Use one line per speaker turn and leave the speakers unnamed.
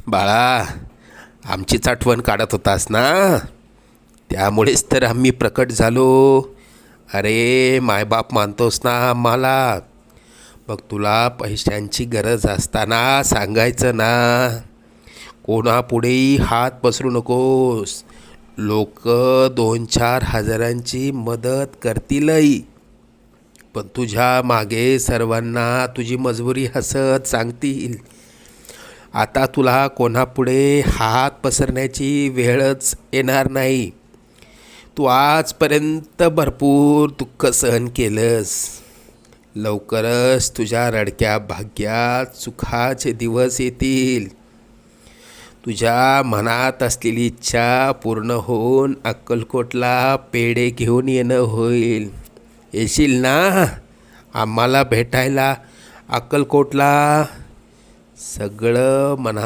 बाळा, आमचीच आठवण काढत होतास ना, त्यामुळेच तर आम्ही प्रकट झालो. अरे मायबाप मानतोस ना आम्हाला, मग तुला पैशांची गरज असताना सांगायचं ना. कोणापुढेही हात पसरू नकोस. लोक 2-4 हजारांची मदत करतीलही, पण तुझ्या मागे सर्वांना तुझी मजबुरी हसत सांगतील. आता तुला कोणापुढे हात पसरण्याची वेळच येणार नाही. तू आजपर्यंत भरपूर दुःख सहन केलंस. लवकरच तुझ्या रडक्या भाग्यात सुखाचे दिवस येतील. तुझ्या मनात असलेली इच्छा पूर्ण होऊन अक्कलकोटला पेढे घेऊन येणं होईल. येशील ना आम्हाला भेटायला अक्कलकोटला? सगळं मनास